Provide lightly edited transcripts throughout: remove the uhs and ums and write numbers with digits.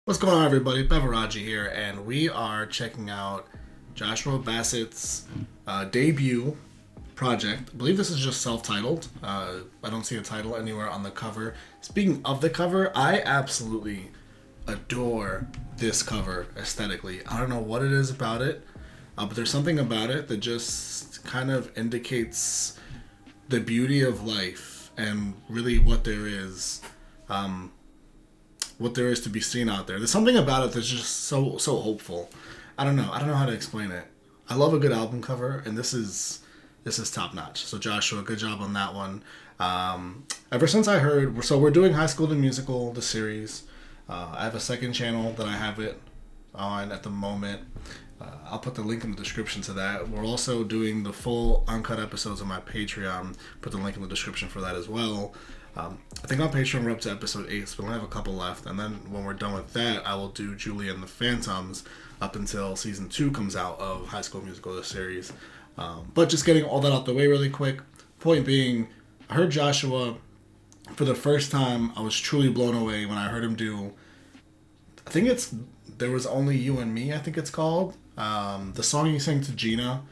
What's going on, everybody? Beveragy here, and we are checking out Joshua Bassett's debut project. I believe this is just self-titled. I don't see a title anywhere on the cover. Speaking of the cover, I absolutely adore this cover aesthetically. I don't know what it is about it, but there's something about it that just kind of indicates the beauty of life and really what there is. What there is to be seen out there. There's something about it that's just so hopeful. I don't know how to explain it. I love a good album cover, and this is top notch. So Joshua, good job on that one. Ever since I heard, so we're doing High School the Musical, the series. I have a second channel that I have it on at the moment. I'll put the link in the description to that. We're also doing the full uncut episodes on my Patreon. Put the link in the description for that as well. I think on Patreon we're up to episode 8, so we only have a couple left. And then when we're done with that, I will do Julie and the Phantoms up until season 2 comes out of High School Musical, the series. But just getting all that out the way really quick. Point being, I heard Joshua for the first time. I was truly blown away when I heard him do, I think it's There Was Only You and Me, I think it's called. The song he sang to Gina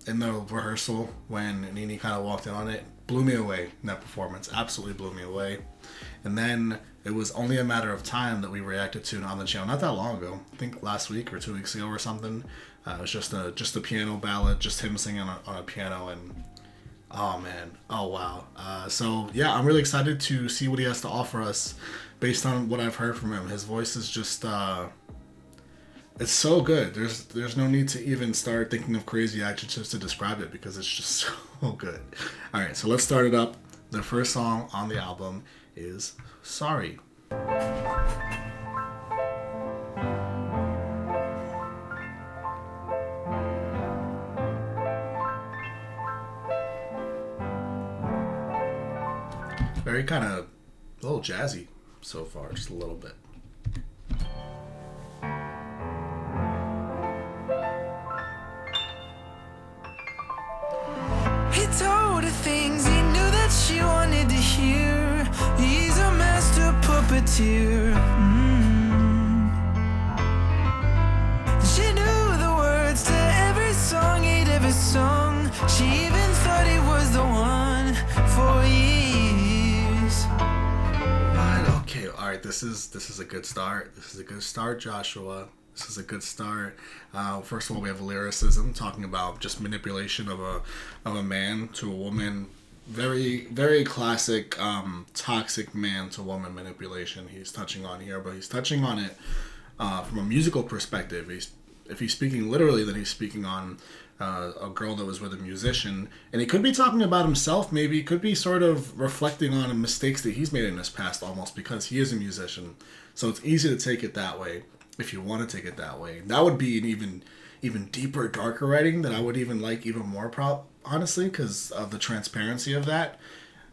in the rehearsal when Nene kind of walked in on it blew me away in that performance. Absolutely blew me away. And then it was Only a Matter of Time that we reacted to on the channel not that long ago. I think last week or 2 weeks ago or something. It was just a piano ballad, just him singing on a piano, and oh man, oh wow. So yeah, I'm really excited to see what he has to offer us based on what I've heard from him. His voice is just it's so good. There's no need to even start thinking of crazy adjectives to describe it because it's just so good. All right, so let's start it up. The first song on the album is Sorry. Very kind of a little jazzy so far, just a little bit. He told her things he knew that she wanted to hear. He's a master puppeteer. She knew the words to every song he'd ever sung. She even thought he was the one for years. What? Okay, all right. This is a good start. This is a good start, Joshua. This is a good start. First of all, we have lyricism talking about just manipulation of a man to a woman. Very, very classic toxic man to woman manipulation he's touching on here, but he's touching on it from a musical perspective. If he's speaking literally, then he's speaking on a girl that was with a musician. And he could be talking about himself, maybe. He could be sort of reflecting on mistakes that he's made in his past almost because he is a musician. So it's easy to take it that way. If you want to take it that way, that would be an even deeper, darker writing that I would even like even more, honestly, because of the transparency of that.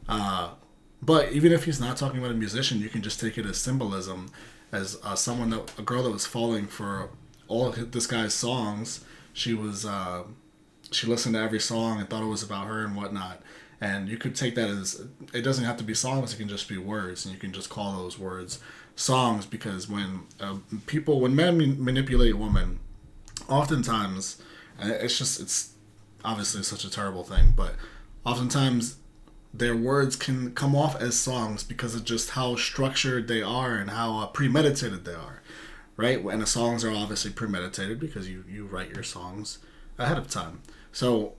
But even if he's not talking about a musician, you can just take it as symbolism, as a girl that was falling for all of this guy's songs. She listened to every song and thought it was about her and whatnot. And you could take that as, it doesn't have to be songs, it can just be words, and you can just call those words songs, because when men manipulate women, oftentimes, it's obviously such a terrible thing, but oftentimes their words can come off as songs because of just how structured they are and how premeditated they are, right? And the songs are obviously premeditated because you write your songs ahead of time. So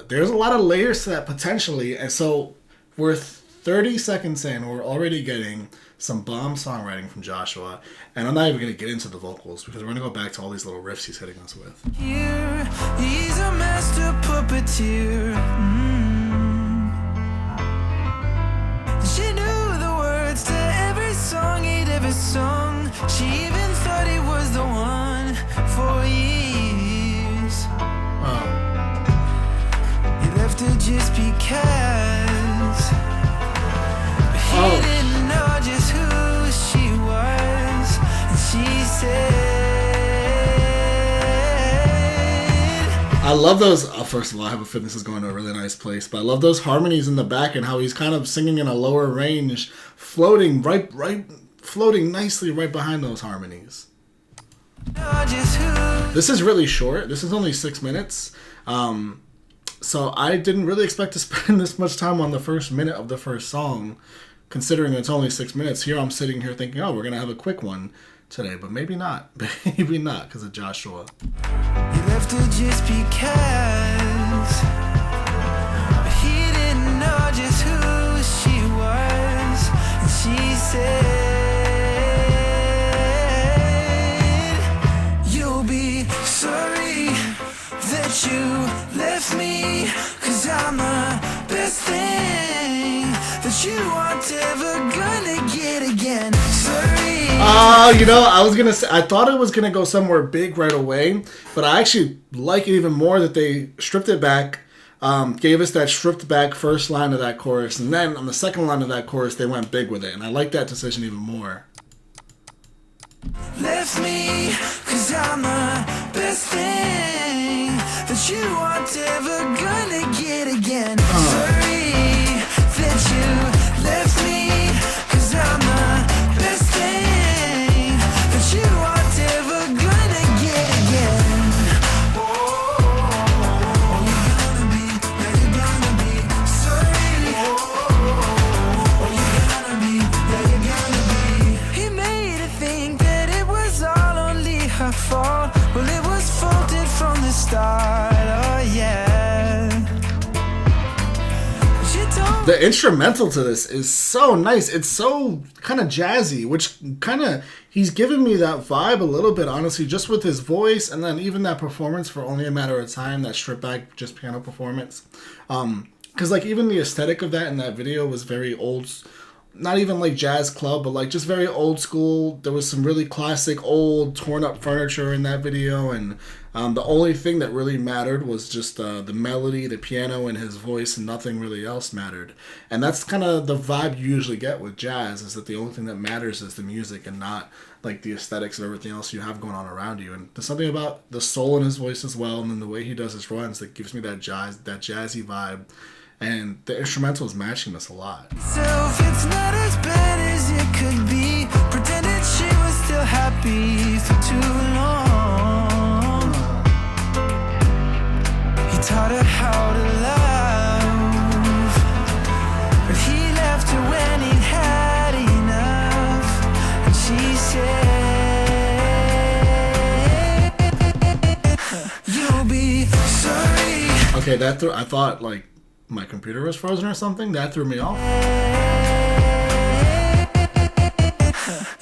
there's a lot of layers to that potentially, and so we're 30 seconds in, we're already getting some bomb songwriting from Joshua, and I'm not even going to get into the vocals because we're going to go back to all these little riffs he's hitting us with. Here, he's a master puppeteer. She knew the words to every song he'd ever sung. She even thought he was the one for years. He left her just because he didn't know just who she was. And she said, I love those. First of all, I have a feeling this is going to a really nice place, but I love those harmonies in the back and how he's kind of singing in a lower range, floating right floating nicely right behind those harmonies. know just who. This is really short. This is only 6 minutes. So I didn't really expect to spend this much time on the first minute of the first song, considering it's only 6 minutes. Here I'm sitting here thinking, oh, we're going to have a quick one today, but maybe not. Maybe not because of Joshua. You left her just because. But he didn't know just who she was. And she said, you'll be sorry that you left me. Cause I'm the best thing that you aren't ever gonna get again. Sorry. You know, I was gonna say, I thought it was gonna go somewhere big right away, but I actually like it even more that they stripped it back, gave us that stripped back first line of that chorus, and then on the second line of that chorus they went big with it, and I like that decision even more. Left me, cause I'm the best thing that you aren't ever gonna get again. Sorry that you left me, cause I'm the best thing that you aren't ever gonna get again. Oh, you're gonna be, yeah, you're gonna be sorry. Oh, you're gonna be, yeah, you're gonna be. He made her think that it was all only her fault. Well, it was faulted from the start, oh yeah. She told The instrumental to this is so nice. It's so kind of jazzy, which kind of, he's giving me that vibe a little bit, honestly, just with his voice, and then even that performance for Only a Matter of Time, that stripped back just piano performance. Because like even the aesthetic of that in that video was very old, not even like jazz club, but like just very old school. There was some really classic old torn up furniture in that video, and the only thing that really mattered was just the melody, the piano, and his voice, and nothing really else mattered. And that's kind of the vibe you usually get with jazz, is that the only thing that matters is the music and not like the aesthetics of everything else you have going on around you. And there's something about the soul in his voice as well, and then the way he does his runs that gives me that jazzy vibe. And the instrumental is matching this a lot. So if it's not as bad as it could be, pretended she was still happy for too long. He taught her how to love, but he left her when he'd had enough. And she said, you'll be sorry. Okay, I thought like my computer was frozen or something. That threw me off.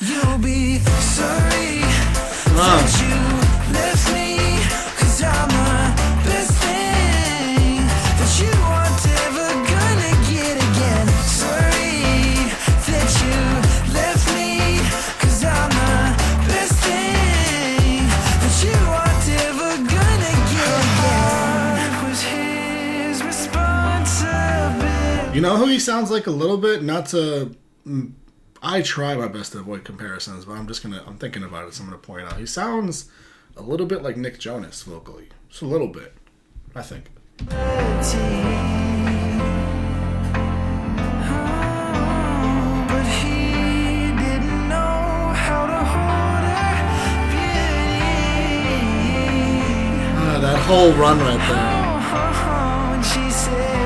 You'll be sorry that you left me, cause I'm the best thing that you aren't ever gonna get again. Sorry that you left me, cause I'm the best thing that you aren't ever gonna get again. It was his responsibility. You know who he sounds like a little bit? Not to... I try my best to avoid comparisons, but I'm thinking about it, so I'm going to point out. He sounds a little bit like Nick Jonas vocally. Just a little bit, I think. But he didn't know how to hold her beauty. That whole run right there. And she said,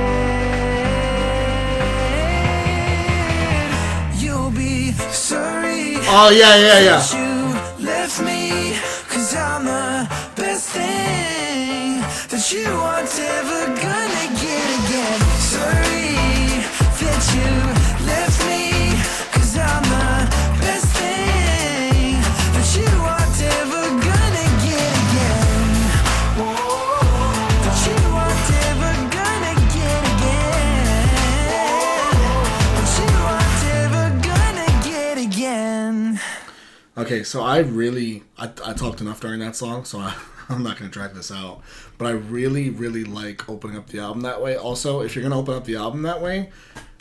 you'll be sorry. Oh, yeah. You left me, cause I'm the best thing that you aren't ever gonna get again. Sorry that you left me, cause I'm the best thing that you aren't ever gonna get again. That you aren't ever gonna get again. That you aren't ever gonna get again. Okay, so I talked enough during that song, so I'm not going to drag this out. But I really, really like opening up the album that way. Also, if you're going to open up the album that way,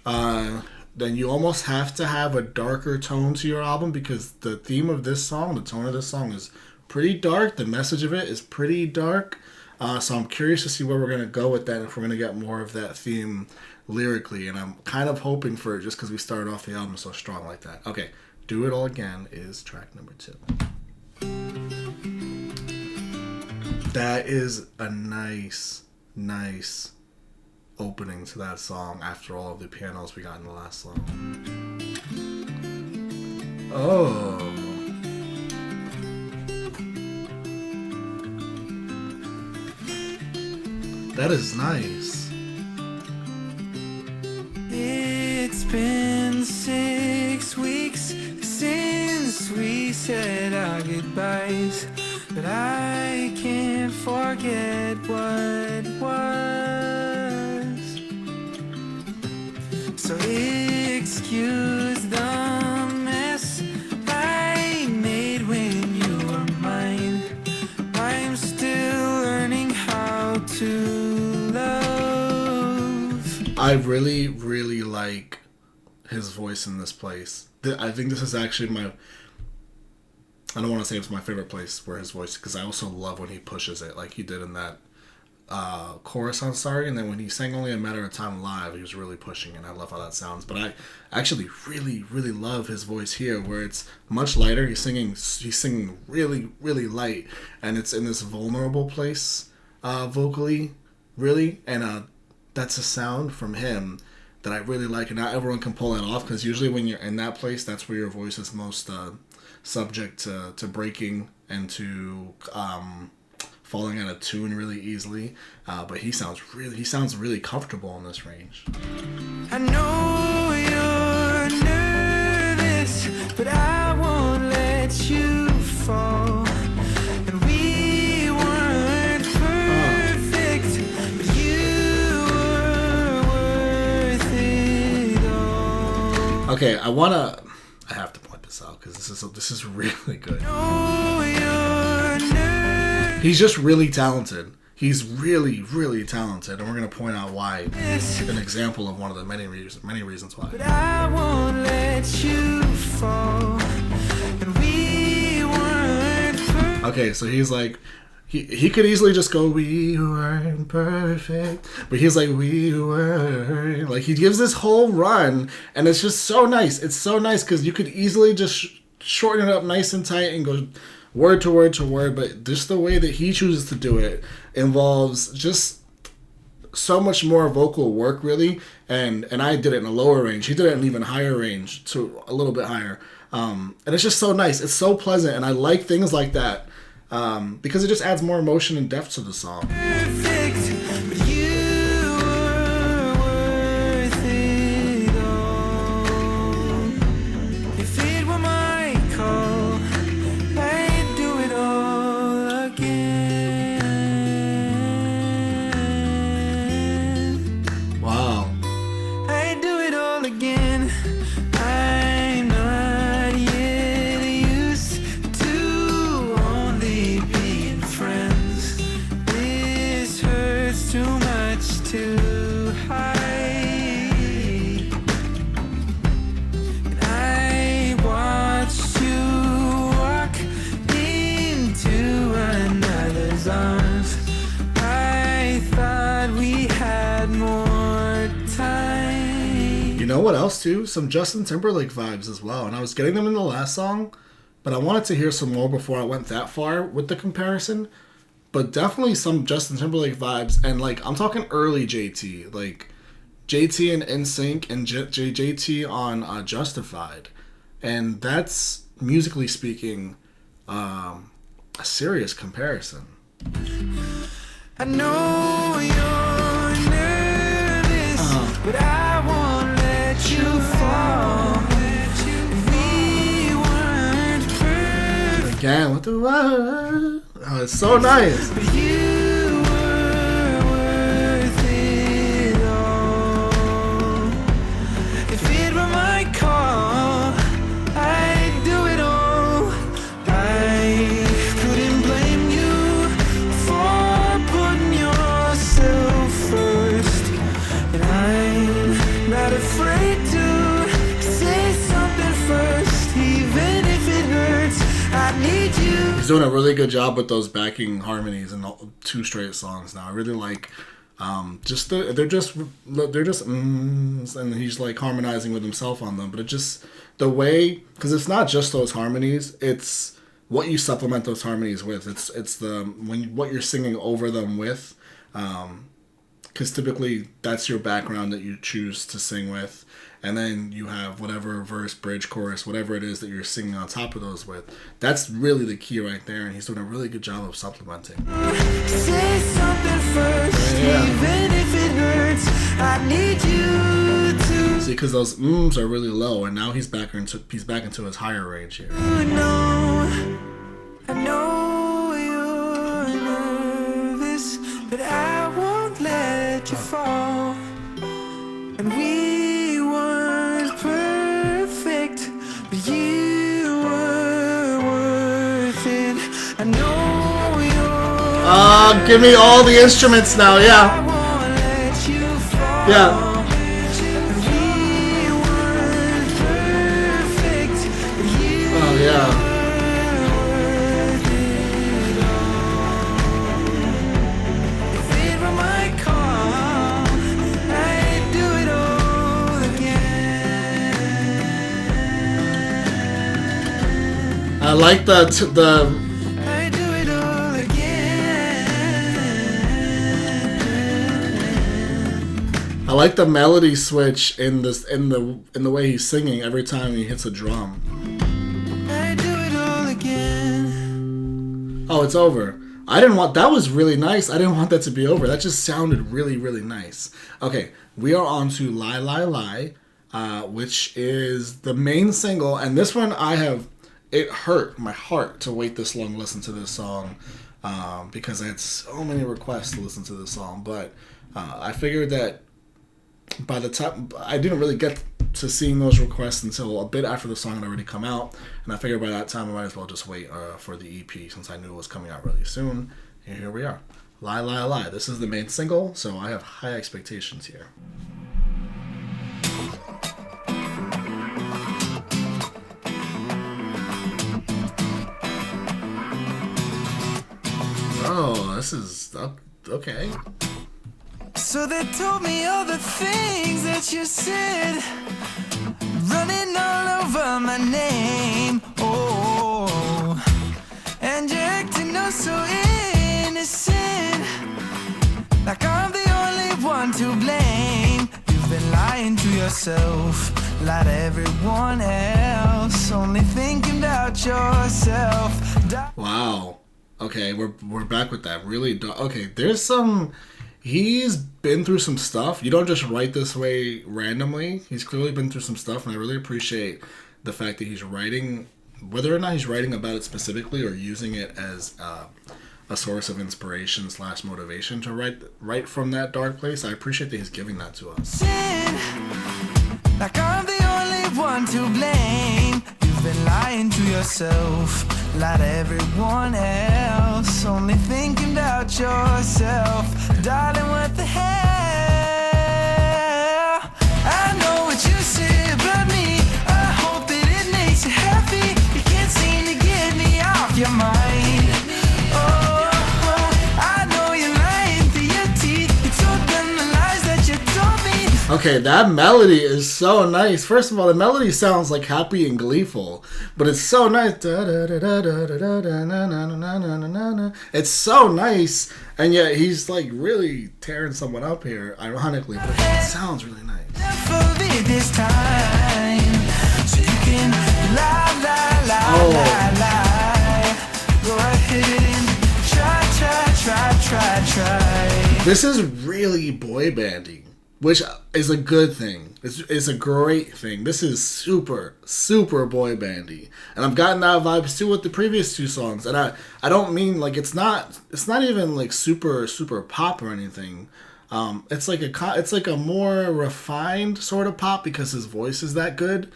then you almost have to have a darker tone to your album, because the theme of this song, the tone of this song is pretty dark. The message of it is pretty dark. So I'm curious to see where we're going to go with that, if we're going to get more of that theme lyrically. And I'm kind of hoping for it just because we started off the album so strong like that. Okay. Do It All Again is track number 2. That is a nice opening to that song after all of the pianos we got in the last song. Oh. That is nice. It's been 6 weeks since we said our goodbyes, but I can't forget what was. So excuse the mess I made when you were mine. I'm still learning how to love. I really like his voice in this place. I think this is actually I don't want to say it's my favorite place where his voice, because I also love when he pushes it like he did in that chorus on Sorry, and then when he sang Only a Matter of Time live, he was really pushing it. I love how that sounds. But I actually really love his voice here, where it's much lighter. He's singing really light, and it's in this vulnerable place vocally, really, and that's a sound from him that I really like, and not everyone can pull that off, because usually when you're in that place, that's where your voice is most subject to breaking and to falling out of tune really easily. But he sounds really comfortable in this range. I know you're nervous, but I won't let you fall. And we weren't perfect, but you were worth it all. Okay, I have to point this out because this is really good. He's just really talented. He's really talented, and we're gonna point out why. An example of one of the many reasons why. But I won't let you fall. And we weren't Okay, so he's like, he could easily just go, we weren't perfect, but he's like, we were, like, he gives this whole run, and it's just so nice. It's so nice because you could easily just shorten it up nice and tight and go word to word to word, but just the way that he chooses to do it involves just so much more vocal work, really. And I did it in a lower range. He did it in an even higher range, to a little bit higher. And it's just so nice. It's so pleasant, and I like things like that because it just adds more emotion and depth to the song. perfect, but you were worth it all. If it were my call, I'd do it all again. Wow. I'd do it all again. I'm not yet used to only being friends. This hurts too much to hide. And I watched you walk into another's arms. I thought we had more time. You know what else too? Some Justin Timberlake vibes as well. And I was getting them in the last song, but I wanted to hear some more before I went that far with the comparison. But definitely some Justin Timberlake vibes, and like I'm talking early JT, like JT and NSYNC and JT on Justified, and that's musically speaking a serious comparison. I know you're nervous, but I won't let you fall. We weren't perfect, Again with the word. Oh, it's so nice. but you were worth it all. If it were my call, I'd do it all. I couldn't blame you for putting yourself first, and I'm not afraid to say something first, even if it hurts. I need you. He's doing a really good job with those backing harmonies in 2 straight songs now. I really like They're just and he's like harmonizing with himself on them. But it just the way, because it's not just those harmonies, it's what you supplement those harmonies with. It's what you're singing over them with. Because typically that's your background that you choose to sing with, and then you have whatever verse, bridge, chorus, whatever it is that you're singing on top of those with. That's really the key right there, and he's doing a really good job of supplementing. Say something first, even if it hurts. I need you to. See, because those mms are really low, and now he's back into his higher range here. I know you're nervous, but I won't let you fall. And we weren't perfect, but you were worth it. I know you're. Give me all the instruments now, I yeah. won't let you fall. Yeah. And we weren't perfect, but you Oh, yeah. were worth it all. If it were my call, I'd do it all again. I like the I'd do it all again. I like the melody switch in the way he's singing every time he hits a drum. I'd do it all again. Oh, it's over. That was really nice. I didn't want that to be over. That just sounded really, really nice. Okay, we are on to Lie, Lie, Lie, which is the main single. And this one it hurt my heart to wait this long to listen to this song because I had so many requests to listen to this song. But I figured that by the time I didn't really get to seeing those requests until a bit after the song had already come out, and I figured by that time I might as well just wait for the EP since I knew it was coming out really soon. And here we are. Lie, Lie, Lie. This is the main single, so I have high expectations here. Oh, this is okay. So they told me all the things that you said, running all over my name. Oh, and you're acting oh so innocent, like I'm the only one to blame. You've been lying to yourself, lied to everyone else, only thinking about yourself. Wow. Okay, we're back with that. Really okay, there's some. He's been through some stuff. You don't just write this way randomly. He's clearly been through some stuff, and I really appreciate the fact that he's writing, whether or not he's writing about it specifically or using it as a source of inspiration / motivation to write from that dark place. I appreciate that he's giving that to us. Like I'm the only one to blame. You've been lying to yourself, lie to everyone else, only thinking about yourself. Darling, what the hell? I know what you say about me, I hope that it makes you happy. You can't seem to get me off your mind. Oh, I know you're lying through your teeth. You told them the lies that you told me. Okay, that melody is so nice. First of all, the melody sounds like happy and gleeful, but it's so nice. It's so nice, and yet he's like really tearing someone up here, ironically, but it sounds really nice. This time, so you can lie, lie, lie, lie, lie. Go ahead and try. This is really boy bandy, which is a good thing. It's a great thing. This is super, super boy bandy, and I've gotten that vibes too with the previous two songs. And I don't mean like it's not even like super, super pop or anything. It's like a more refined sort of pop because his voice is that good.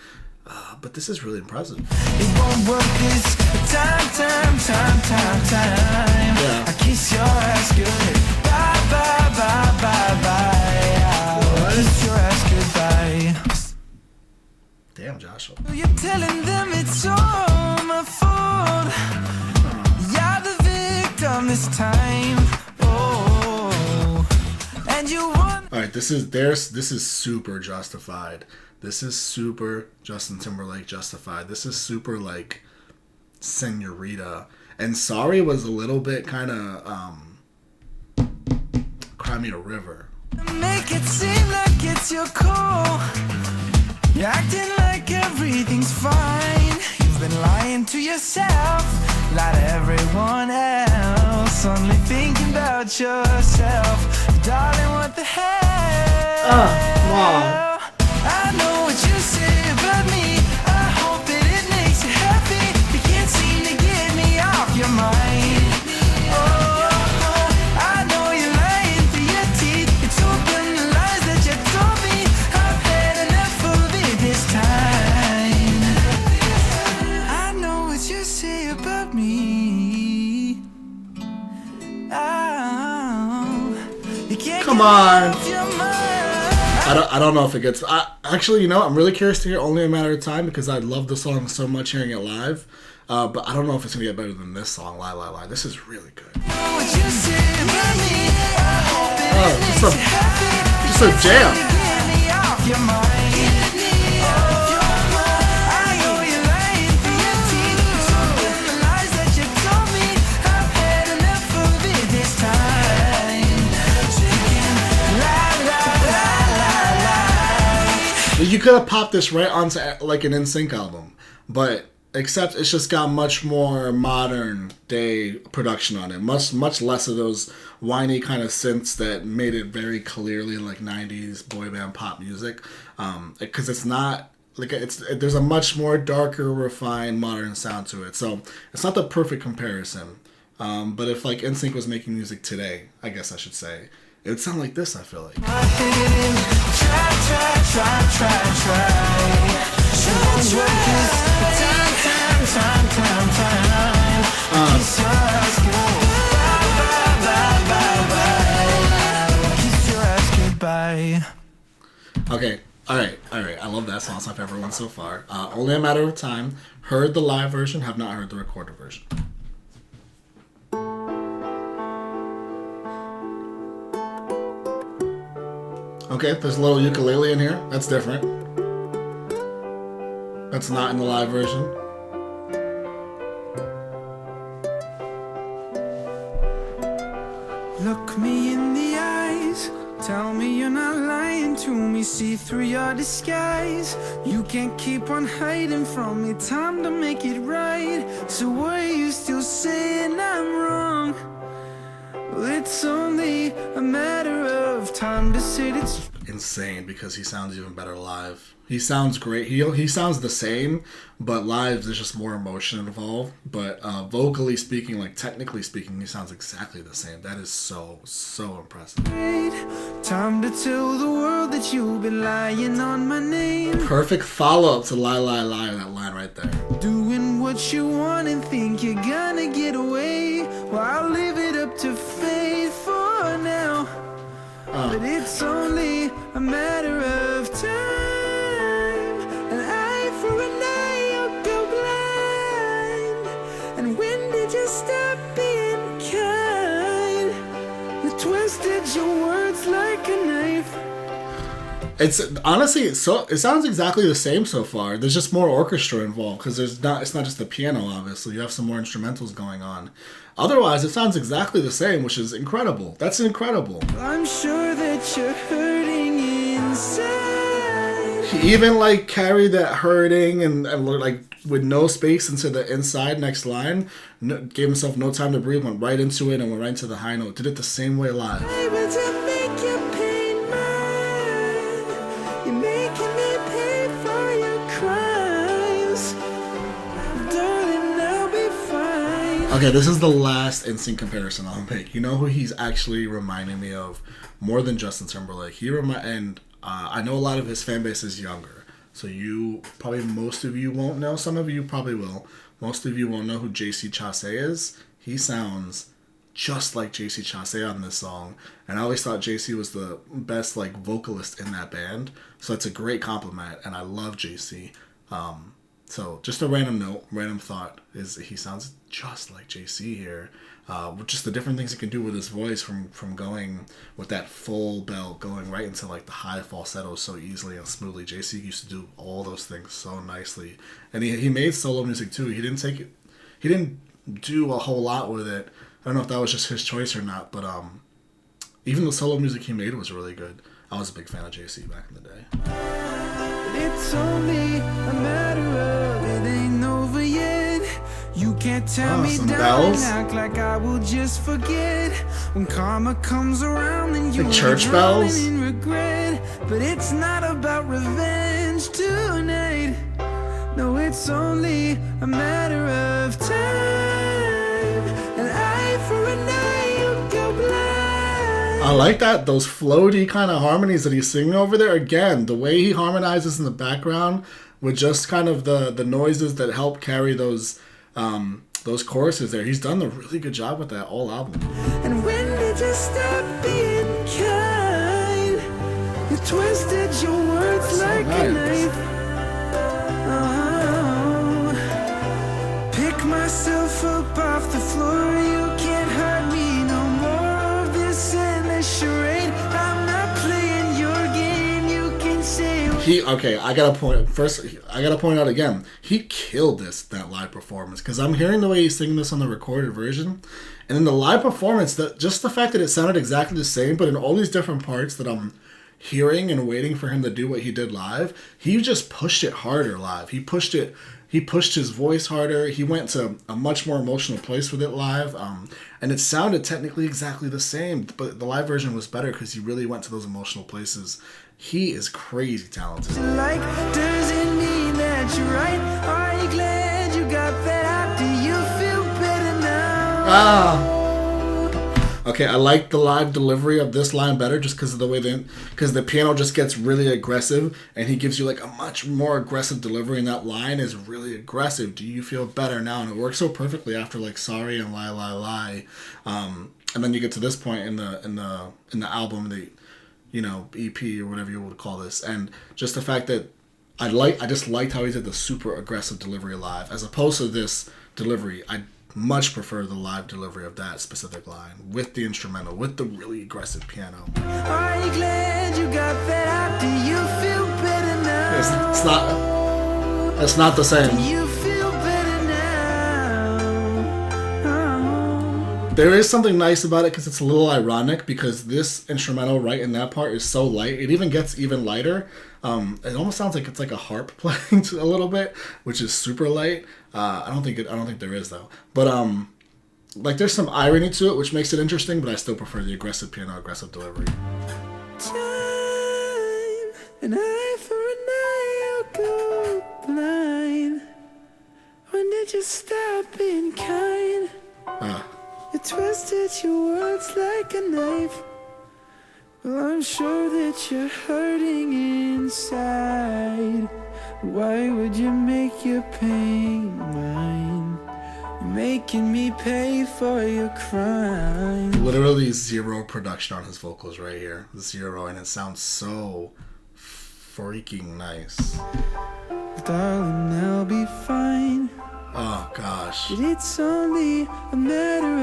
But this is really impressive. It won't work this time. Yeah. I kiss your ass good. Bye. I'll kiss your ass goodbye. Damn, Joshua. You're telling them it's all my fault. You're the victim this time. Oh, and This is super Justified. This is super Justin Timberlake Justified. This is super like Senorita. And Sorry was a little bit kind of Cry Me a River. Make it seem like it's your call. You're acting like everything's fine. You've been lying to yourself, lie to everyone else. Only thinking about yourself. Darling, what the hell? Wow. I know what you say about me. I hope that it makes you happy. You can't seem to get me off your mind. I know you're lying through your teeth. It's open the lies that you told me. I've had enough of it this time. I know what you say about me. You can't Come get me on. off your mind. I don't know if it gets. Actually, you know, I'm really curious to hear Only a Matter of Time because I love the song so much hearing it live. But I don't know if it's gonna get better than this song, Lie Lie Lie. This is really good. Just a jam. You could have popped this right onto like an NSYNC album, but except it's just got much more modern day production on it. Much less of those whiny kind of synths that made it very clearly like 90s boy band pop music. Because it's not like there's a much more darker, refined, modern sound to it. So it's not the perfect comparison. But if like NSYNC was making music today, I guess I should say, it would sound like this, I feel like. Okay, alright. I love that song. It's my favorite one so far. Only a Matter of Time. Heard the live version, have not heard the recorded version. Okay, there's a little ukulele in here. That's different. That's not in the live version. Look me in the eyes. Tell me you're not lying to me. See through your disguise. You can't keep on hiding from me. Time to make it right. So why are you still saying I'm wrong? Well, it's only a matter of time to sit. It's insane because he sounds even better live. He sounds great. He sounds the same, but live there's just more emotion involved. But vocally speaking, like technically speaking, he sounds exactly the same. That is so impressive. time to tell the world that you've been lying on my name. Perfect follow-up to Lie Lie Lie, that line right there. Doing what you want and think you're gonna get away. Well, I'll leave it up to fate for now. But it's only a matter of time. An eye for an eye, you'll go blind. And when did you stop being kind? You twisted your words like a knife. It's honestly, it sounds exactly the same so far. There's just more orchestra involved because it's not just the piano. Obviously, you have some more instrumentals going on. Otherwise, it sounds exactly the same, which is incredible. That's incredible. I'm sure that you're hurting inside. He even like carried that hurting and like with no space into the inside next line. Gave himself no time to breathe. Went right into it and went right into the high note. Did it the same way live. Able to make your pain mine. You're making me pay for your crimes. Darling, I'll be fine. Okay, this is the last NSYNC comparison I'll make. You know who he's actually reminding me of more than Justin Timberlake? I know a lot of his fan base is younger, so most of you won't know. Some of you probably will. Most of you won't know who JC Chasez is. He sounds just like JC Chasez on this song, and I always thought JC was the best like vocalist in that band. So it's a great compliment, and I love JC. So just a random note, random thought is he sounds just like JC here. Just the different things he can do with his voice from going with that full belt going right into like the high falsetto so easily and smoothly. JC used to do all those things so nicely, and he made solo music too. He didn't do a whole lot with it. I don't know if that was just his choice or not, but even the solo music he made was really good. I was a big fan of JC back in the day. It's only a matter of it ain't over yet. You can't tell me some down bells. and act like I will just forget. When karma comes around, then you Like church bells. in regret. But it's not about revenge tonight. No, it's only a matter of time. An eye for an eye, you go blind. I like that, those floaty kind of harmonies that he's singing over there. Again, the way he harmonizes in the background with just kind of the noises that help carry those choruses there. He's done a really good job with that all album. And when did you stop being kind? You twisted your words So like nice. a knife. Oh, pick myself up off the floor. You can't hurt me no more of this endless charade. I'm not playing your game. You can say I gotta point out again, he killed that live performance, because I'm hearing the way he's singing this on the recorded version, and in the live performance, just the fact that it sounded exactly the same, but in all these different parts that I'm hearing and waiting for him to do what he did live, he just pushed it harder live. He pushed his voice harder. He went to a much more emotional place with it live, and it sounded technically exactly the same, but the live version was better because he really went to those emotional places. He is crazy talented. like doesn't mean that you're right. Are you glad you got that out? Do you feel better now? Okay, I like the live delivery of this line better just because of the way because the piano just gets really aggressive and he gives you like a much more aggressive delivery, and that line is really aggressive. Do you feel better now? And it works so perfectly after like Sorry and Lie Lie Lie, and then you get to this point in the album, the EP or whatever you would call this, and just the fact that I just liked how he did the super aggressive delivery live as opposed to this delivery. I much prefer the live delivery of that specific line with the instrumental, with the really aggressive piano. Are you glad you got that out? Do you feel better now? It's not the same. Do you feel better now? Oh. There is something nice about it because it's a little ironic, because this instrumental right in that part is so light. It even gets even lighter. It almost sounds like it's like a harp playing a little bit, which is super light. I don't think there is though. But like there's some irony to it, which makes it interesting. But I still prefer the aggressive piano, aggressive delivery. Time, an eye for an eye, I'll go blind. When did you stop being kind? You twisted your words like a knife. Well, I'm sure that you're hurting inside. Why would you make your pain mine? You're making me pay for your crime. Literally zero production on his vocals right here. Zero, and it sounds so freaking nice. Darling, I'll be fine. Oh gosh. But it's only a matter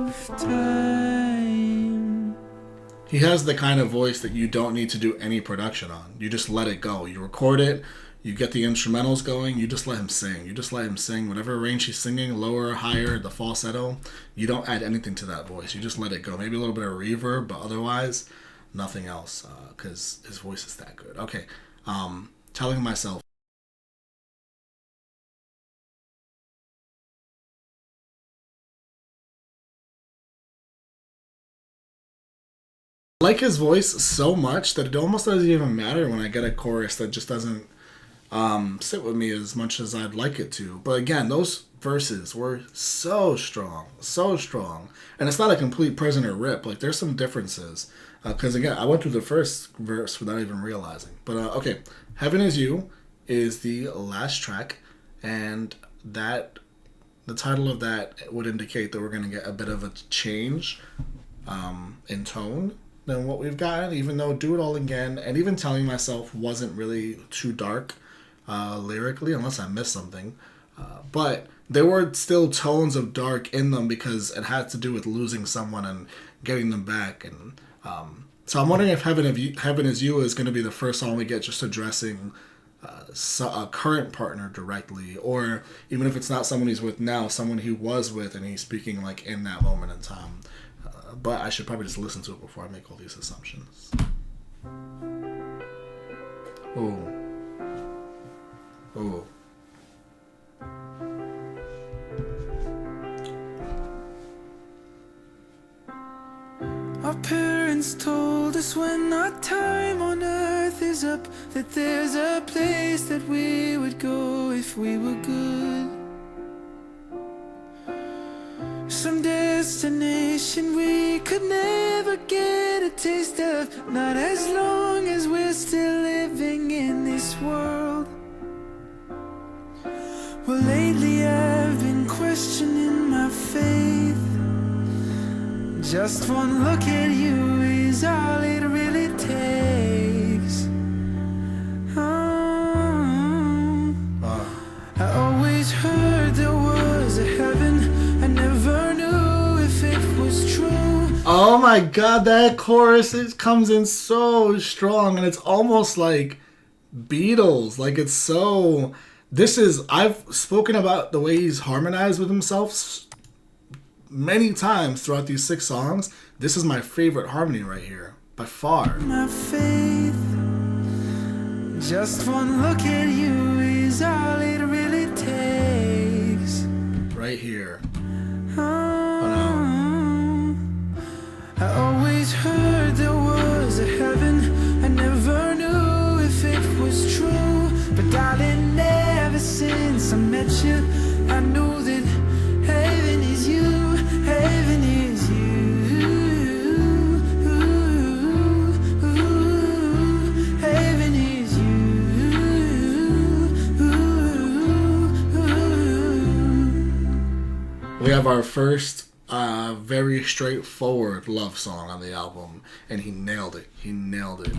of time. He has the kind of voice that you don't need to do any production on. You just let it go. You record it, you get the instrumentals going, you just let him sing. You just let him sing whatever range he's singing, lower, higher, the falsetto. You don't add anything to that voice. You just let it go. Maybe a little bit of reverb, but otherwise, nothing else, because his voice is that good. Okay, telling myself. I like his voice so much that it almost doesn't even matter when I get a chorus that just doesn't sit with me as much as I'd like it to. But again, those verses were so strong, and it's not a complete prisoner rip. Like there's some differences because again, I went through the first verse without even realizing. But okay, Heaven Is You is the last track, and that the title of that would indicate that we're going to get a bit of a change in tone than what we've gotten, even though Do It All Again and even Telling Myself wasn't really too dark. lyrically, unless I missed something. But there were still tones of dark in them because it had to do with losing someone and getting them back. And so I'm wondering if Heaven Is You is going to be the first song we get just addressing a current partner directly, or even if it's not someone he's with now, someone he was with and he's speaking like in that moment in time. But I should probably just listen to it before I make all these assumptions. Ooh. Ooh. Our parents told us when our time on earth is up that there's a place that we would go if we were good. Some destination we could never get a taste of, not as long as we're still living in this world. Well, lately I've been questioning my faith. Just one look at you is all it really takes. I always heard there was a heaven. I never knew if it was true. Oh my god, that chorus, it comes in so strong, and it's almost like Beatles. Like, it's so... I've spoken about the way he's harmonized with himself many times throughout these 6 songs. This is my favorite harmony right here, by far. My faith, just one look at you is all it really takes. Right here. I always heard there was a heaven. I never knew if it was true. But darling, ever since I met you, I knew that heaven is you. Heaven is you. Heaven is you. We have our first very straightforward love song on the album, and he nailed it. He nailed it.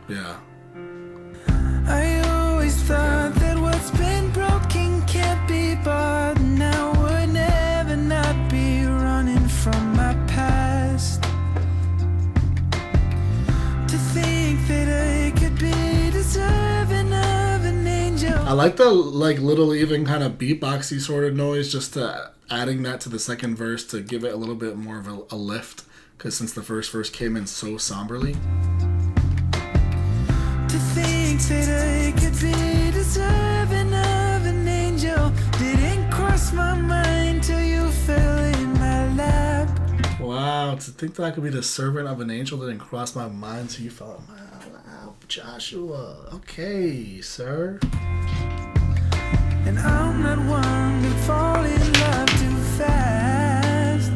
Yeah. I always thought that what's been broken can't be bought. Now would never not be running from my past. To think that I could be deserving of an angel. I like the little even kind of beatboxy sort of noise, just to adding that to the second verse to give it a little bit more of a lift, because since the first verse came in so somberly. To think that I could be deserving of an angel didn't cross my mind till you fell in my lap. Wow, to think that I could be the servant of an angel didn't cross my mind till you fell in my lap. Joshua, okay, sir. And I'm not one to fall in love too fast.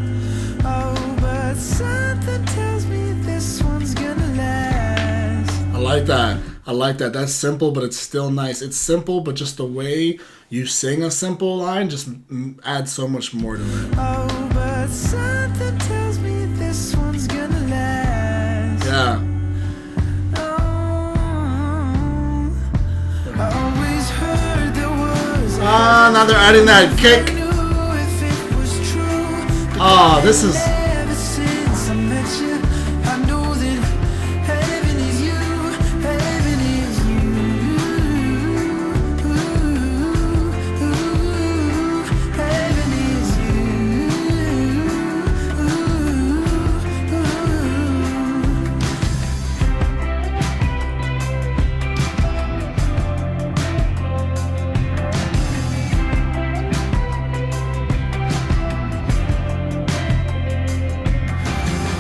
Oh, but something tells me this one's gonna last. I like that. I like that. That's simple, but it's still nice. It's simple, but just the way you sing a simple line just adds so much more to it. Oh, but something tells me this one's gonna last. Yeah. Oh, I always heard there was. Now they're adding that kick. Oh, this is... Ever since I met you, I know that heaven is you. Heaven is you. Heaven is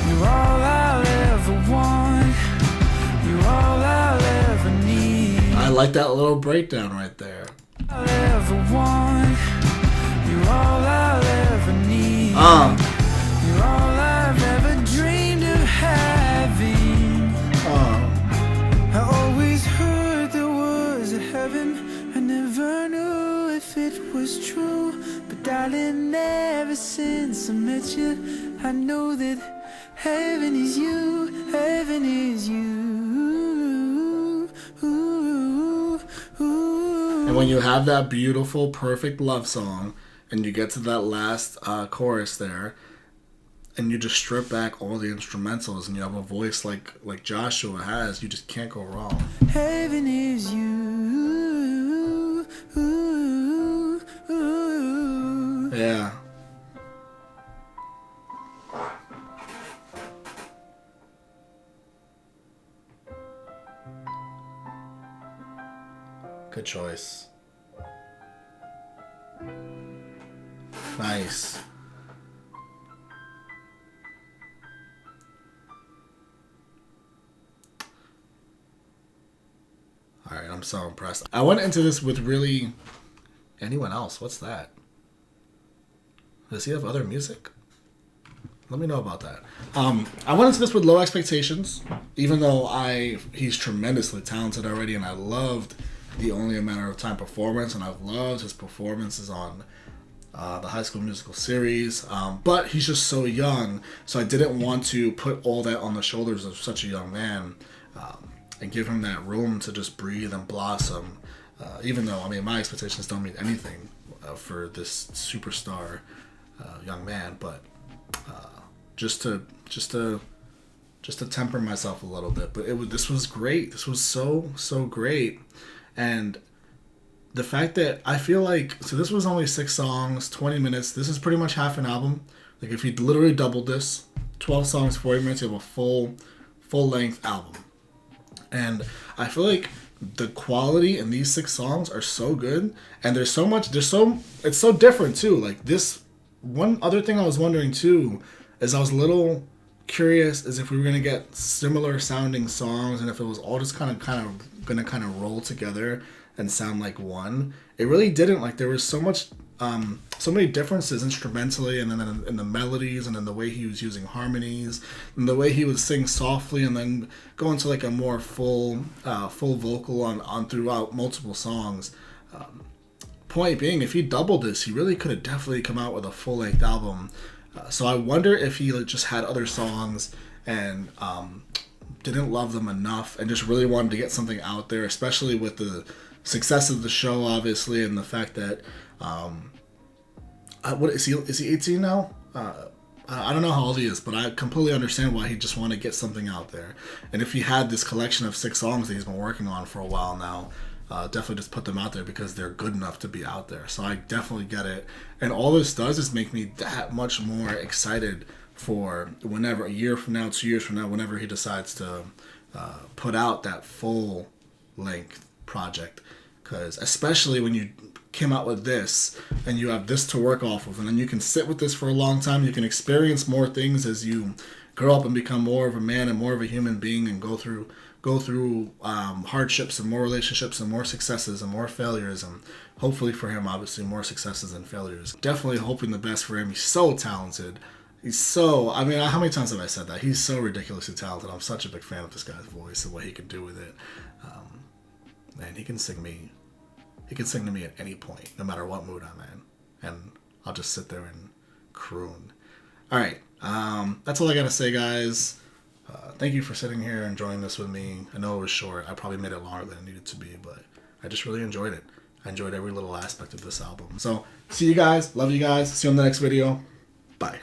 You're all I'll ever want. You're all I'll ever need. I like that little breakdown right there. I'll ever want. You're all I'll ever need. You're all I've ever dreamed of having. I always heard there was a heaven. I never knew if it was true. But darling, ever since I met you, I know that heaven is you. Heaven is you. when you have that beautiful, perfect love song, and you get to that last chorus there, and you just strip back all the instrumentals, and you have a voice like Joshua has, you just can't go wrong. Heaven is you. Yeah. Good choice. Nice. Alright, I'm so impressed. I went into this with really... Anyone else? What's that? Does he have other music? Let me know about that. I went into this with low expectations, even though he's tremendously talented already, and I loved the Only a Matter of Time performance, and I've loved his performances on the High School Musical series. But he's just so young, so I didn't want to put all that on the shoulders of such a young man and give him that room to just breathe and blossom. Even though, I mean, my expectations don't mean anything for this superstar young man, but just to temper myself a little bit. But this was great. This was so great. And the fact that I feel like, so this was only 6 songs, 20 minutes. This is pretty much half an album. Like, if you literally doubled this, 12 songs, 40 minutes, you have a full length album. And I feel like the quality in these 6 songs are so good, and it's so different too. Like, this one other thing I was wondering too is I was a little curious as if we were gonna get similar sounding songs, and if it was all just kind of gonna roll together and sound like one. It really didn't. Like, there was so many differences instrumentally, and then in the melodies, and in the way he was using harmonies, and the way he would sing softly and then go into like a more full vocal on throughout multiple songs. Point being, if he doubled this, he really could have definitely come out with a full-length album. So I wonder if he just had other songs and didn't love them enough and just really wanted to get something out there, especially with the success of the show, obviously, and the fact that what is he 18 now? I don't know how old he is, but I completely understand why he just wanted to get something out there. And if he had this collection of 6 songs that he's been working on for a while now, definitely just put them out there because they're good enough to be out there. So I definitely get it. And all this does is make me that much more excited for whenever, a year from now, 2 years from now, whenever he decides to put out that full length project. Because especially when you came out with this and you have this to work off of, and then you can sit with this for a long time, you can experience more things as you grow up and become more of a man and more of a human being, and go through hardships and more relationships and more successes and more failures, and hopefully for him, obviously, more successes and failures. Definitely hoping the best for him. He's so talented. I mean, how many times have I said that? He's so ridiculously talented. I'm such a big fan of this guy's voice and what he can do with it. Man, he can sing to me at any point, no matter what mood I'm in, and I'll just sit there and croon. All right, that's all I gotta say, guys. Thank you for sitting here and enjoying this with me. I know it was short. I probably made it longer than it needed to be, but I just really enjoyed it. I enjoyed every little aspect of this album. So, see you guys. Love you guys. See you on the next video. Bye.